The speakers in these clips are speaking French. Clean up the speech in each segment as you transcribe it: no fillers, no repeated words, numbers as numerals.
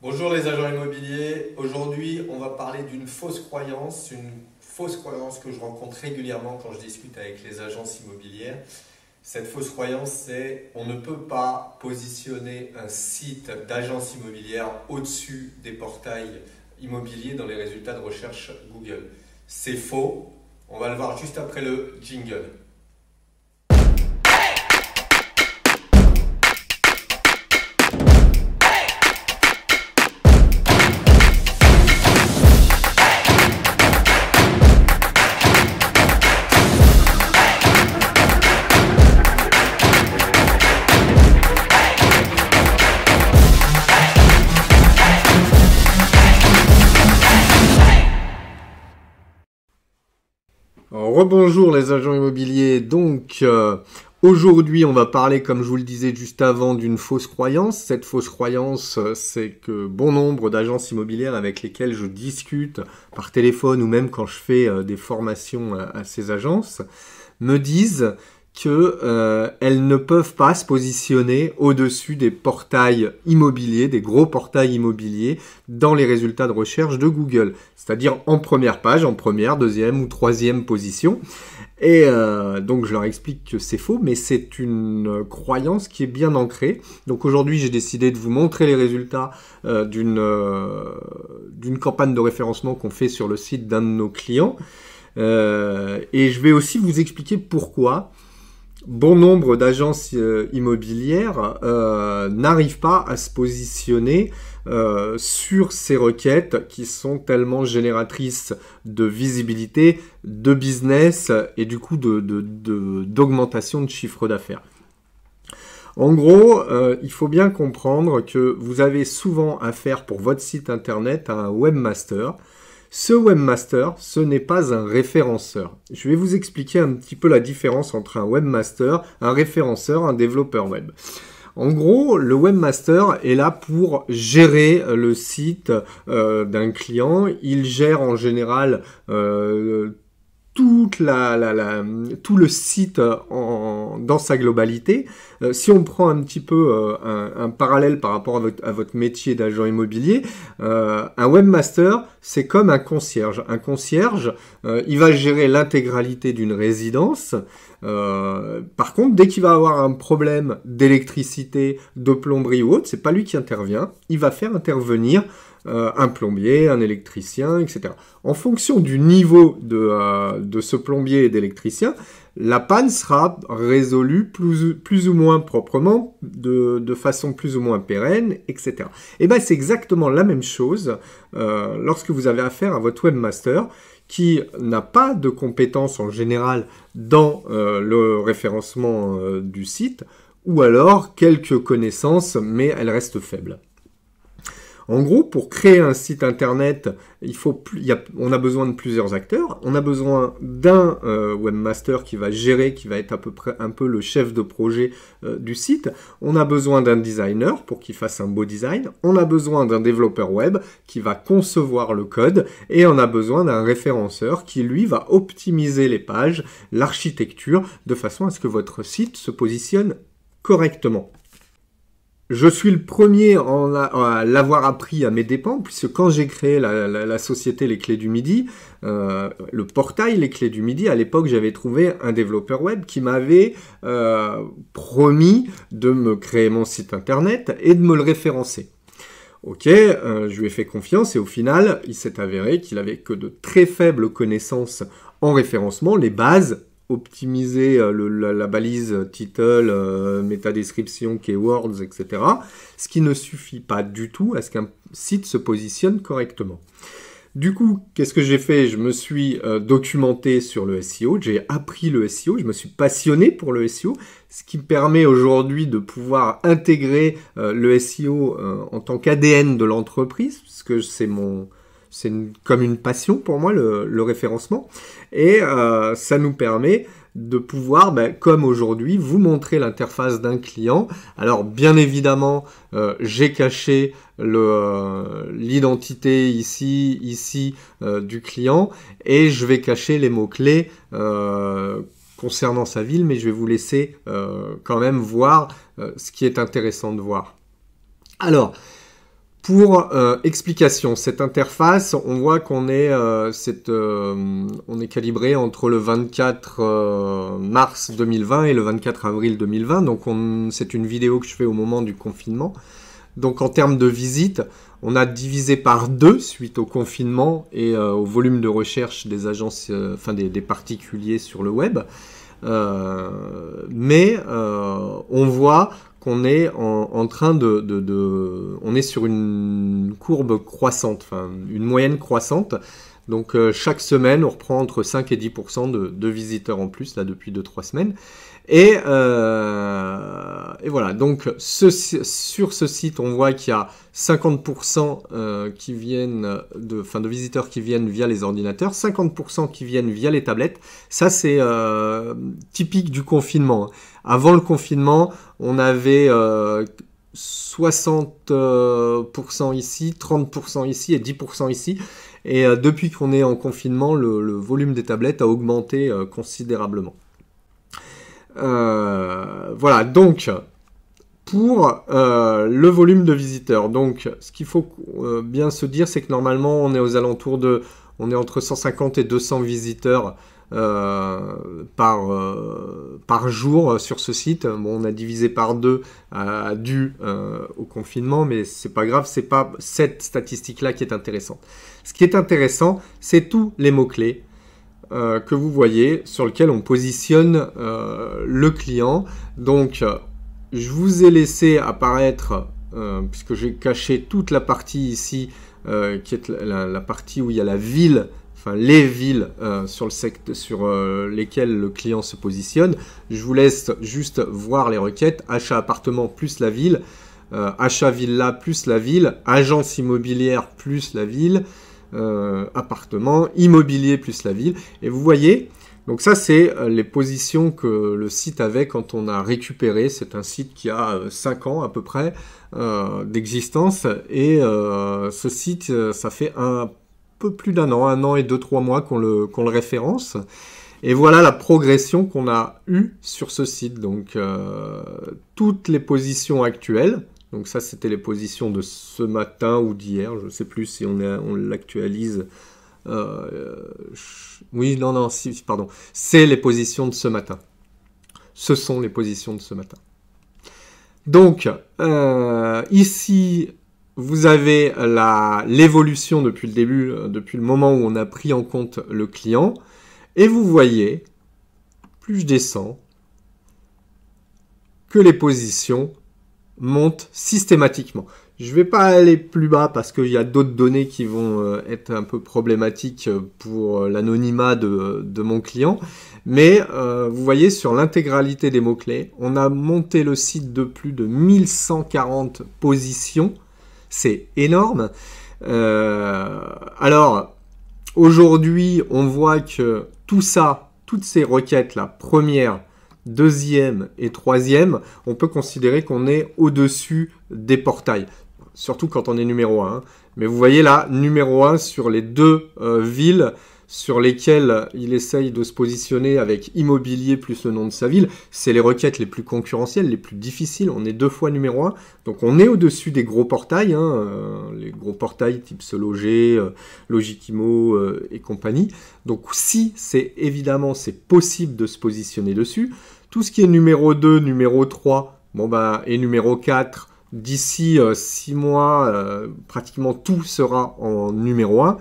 Bonjour les agents immobiliers. Aujourd'hui, on va parler d'une fausse croyance, que je rencontre régulièrement quand je discute avec les agences immobilières. Cette fausse croyance, c'est on ne peut pas positionner un site d'agence immobilière au-dessus des portails immobiliers dans les résultats de recherche Google. C'est faux. On va le voir juste après le jingle. Rebonjour les agents immobiliers. Aujourd'hui, on va parler, comme je vous le disais juste avant, d'une fausse croyance. Cette fausse croyance, c'est que bon nombre d'agences immobilières avec lesquelles je discute par téléphone ou même quand je fais des formations à ces agences me disent qu'elles ne peuvent pas se positionner au-dessus des portails immobiliers, des gros portails immobiliers dans les résultats de recherche de Google, c'est-à-dire en première page, en première, deuxième ou troisième position. Et donc je leur explique que c'est faux, mais c'est une croyance qui est bien ancrée. Donc aujourd'hui, j'ai décidé de vous montrer les résultats d'une campagne de référencement qu'on fait sur le site d'un de nos clients. Et je vais aussi vous expliquer pourquoi bon nombre d'agences immobilières n'arrivent pas à se positionner sur ces requêtes qui sont tellement génératrices de visibilité, de business et du coup d'augmentation de chiffre d'affaires. En gros, il faut bien comprendre que vous avez souvent affaire pour votre site internet à un webmaster. Ce webmaster, ce n'est pas un référenceur. Je vais vous expliquer un petit peu la différence entre un webmaster, un référenceur, un développeur web. En gros, le webmaster est là pour gérer le site d'un client. Il gère en général tout le site dans sa globalité. Si on prend un petit peu un parallèle par rapport à votre métier d'agent immobilier, un webmaster, c'est comme un concierge. Un concierge, il va gérer l'intégralité d'une résidence. Par contre, dès qu'il va avoir un problème d'électricité, de plomberie ou autre, c'est pas lui qui intervient. Il va faire intervenir un plombier, un électricien, etc. En fonction du niveau de ce plombier et d'électricien, la panne sera résolue plus ou moins proprement, de façon plus ou moins pérenne, etc. Et bien c'est exactement la même chose lorsque vous avez affaire à votre webmaster qui n'a pas de compétences en général dans le référencement du site, ou alors quelques connaissances, mais elles restent faibles. En gros, pour créer un site internet, on a besoin de plusieurs acteurs. On a besoin d'un webmaster qui va gérer, qui va être à peu près un peu le chef de projet du site. On a besoin d'un designer pour qu'il fasse un beau design. On a besoin d'un développeur web qui va concevoir le code. Et on a besoin d'un référenceur qui, lui, va optimiser les pages, l'architecture, de façon à ce que votre site se positionne correctement. Je suis le premier à l'avoir appris à mes dépens, puisque quand j'ai créé la société Les Clés du Midi, le portail Les Clés du Midi, à l'époque, j'avais trouvé un développeur web qui m'avait promis de me créer mon site internet et de me le référencer. Ok, je lui ai fait confiance et au final, il s'est avéré qu'il avait que de très faibles connaissances en référencement, les bases, optimiser la balise title, métadescription, keywords, etc. Ce qui ne suffit pas du tout à ce qu'un site se positionne correctement. Du coup, qu'est-ce que j'ai fait? Je me suis documenté sur le SEO, j'ai appris le SEO, je me suis passionné pour le SEO, ce qui me permet aujourd'hui de pouvoir intégrer le SEO en tant qu'ADN de l'entreprise, parce que c'est comme une passion pour moi, le référencement. Et ça nous permet de pouvoir, comme aujourd'hui, vous montrer l'interface d'un client. Alors, bien évidemment, j'ai caché l'identité ici du client et je vais cacher les mots-clés concernant sa ville, mais je vais vous laisser quand même voir ce qui est intéressant de voir. Alors, Pour explication, cette interface, on voit qu'on est, on est calibré entre le 24 mars 2020 et le 24 avril 2020. Donc c'est une vidéo que je fais au moment du confinement. Donc en termes de visite, on a divisé par 2 suite au confinement et au volume de recherche des agences, enfin des particuliers sur le web. Mais on voit qu'on est en train on est sur une courbe croissante, enfin une moyenne croissante. Donc chaque semaine, on reprend entre 5 et 10% de visiteurs en plus, là depuis 2-3 semaines. Et voilà, donc sur ce site, on voit qu'il y a 50% qui viennent de visiteurs qui viennent via les ordinateurs, 50% qui viennent via les tablettes. Ça, c'est typique du confinement. Avant le confinement, on avait 60% ici, 30% ici et 10% ici. Et depuis qu'on est en confinement, le volume des tablettes a augmenté considérablement. Voilà, donc pour le volume de visiteurs, donc ce qu'il faut bien se dire, c'est que normalement on est aux alentours on est entre 150 et 200 visiteurs par jour sur ce site. Bon, on a divisé par 2 dû au confinement, mais c'est pas grave, c'est pas cette statistique-là qui est intéressante. Ce qui est intéressant, c'est tous les mots-clés que vous voyez, sur lequel on positionne le client. Donc, je vous ai laissé apparaître, puisque j'ai caché toute la partie ici, qui est la partie où il y a la ville, enfin les villes sur lesquelles le client se positionne. Je vous laisse juste voir les requêtes, achat appartement plus la ville, achat villa plus la ville, agence immobilière plus la ville, appartement, immobilier plus la ville. Et vous voyez, donc ça c'est les positions que le site avait quand on a récupéré. C'est un site qui a 5 ans à peu près d'existence. Et ce site, ça fait un peu plus d'1 an, 1 an et 2-3 mois qu'on le référence. Et voilà la progression qu'on a eue sur ce site. Donc toutes les positions actuelles. Donc ça, c'était les positions de ce matin ou d'hier. Je ne sais plus si on l'actualise. Oui, non, si, pardon. C'est les positions de ce matin. Ce sont les positions de ce matin. Donc, ici, vous avez l'évolution depuis le début, depuis le moment où on a pris en compte le client. Et vous voyez, plus je descends, que les positions monte systématiquement. Je ne vais pas aller plus bas parce qu'il y a d'autres données qui vont être un peu problématiques pour l'anonymat de mon client. Mais vous voyez, sur l'intégralité des mots-clés, on a monté le site de plus de 1140 positions. C'est énorme. Alors, aujourd'hui, on voit que tout ça, toutes ces requêtes, la première, deuxième et troisième, on peut considérer qu'on est au-dessus des portails. Surtout quand on est numéro 1. Mais vous voyez là, numéro 1 sur les 2 villes sur lesquelles il essaye de se positionner avec immobilier plus le nom de sa ville. C'est les requêtes les plus concurrentielles, les plus difficiles. On est 2 fois numéro 1. Donc on est au-dessus des gros portails. Les gros portails type Se Loger, Logikimo et compagnie. Donc si évidemment c'est possible de se positionner dessus, tout ce qui est numéro 2, numéro 3, et numéro 4, d'ici 6 mois, pratiquement tout sera en numéro 1.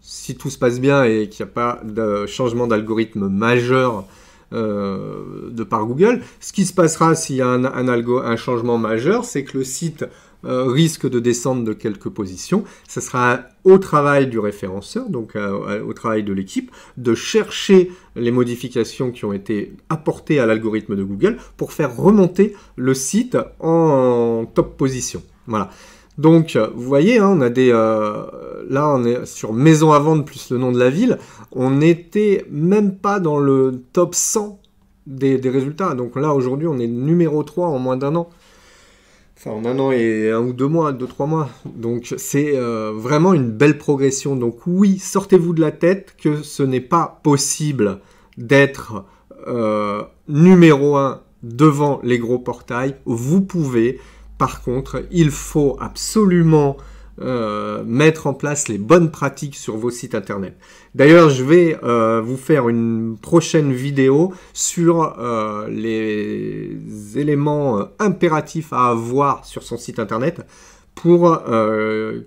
Si tout se passe bien et qu'il n'y a pas de changement d'algorithme majeur de par Google, ce qui se passera s'il y a un changement majeur, c'est que le site risque de descendre de quelques positions. Ce sera au travail du référenceur, donc au travail de l'équipe, de chercher les modifications qui ont été apportées à l'algorithme de Google pour faire remonter le site en top position. Voilà. Donc, vous voyez, hein, on a là, on est sur maison à vendre plus le nom de la ville. On n'était même pas dans le top 100 des résultats. Donc là, aujourd'hui, on est numéro 3 en moins d'1 an. Enfin, en 1 an et 1 ou 2 mois, 2-3 mois. Donc, c'est vraiment une belle progression. Donc, oui, sortez-vous de la tête que ce n'est pas possible d'être numéro 1 devant les gros portails. Vous pouvez. Par contre, il faut absolument mettre en place les bonnes pratiques sur vos sites internet. D'ailleurs, je vais vous faire une prochaine vidéo sur les éléments impératifs à avoir sur son site internet pour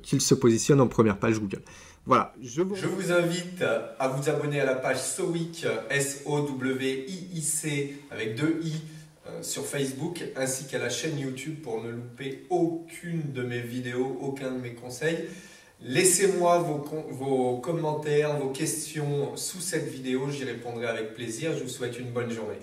qu'il se positionne en première page Google. Voilà, je vous invite à vous abonner à la page Sowic, S-O-W-I-I-C, avec 2 I, sur Facebook, ainsi qu'à la chaîne YouTube pour ne louper aucune de mes vidéos, aucun de mes conseils. Laissez-moi vos commentaires, vos questions sous cette vidéo, j'y répondrai avec plaisir. Je vous souhaite une bonne journée.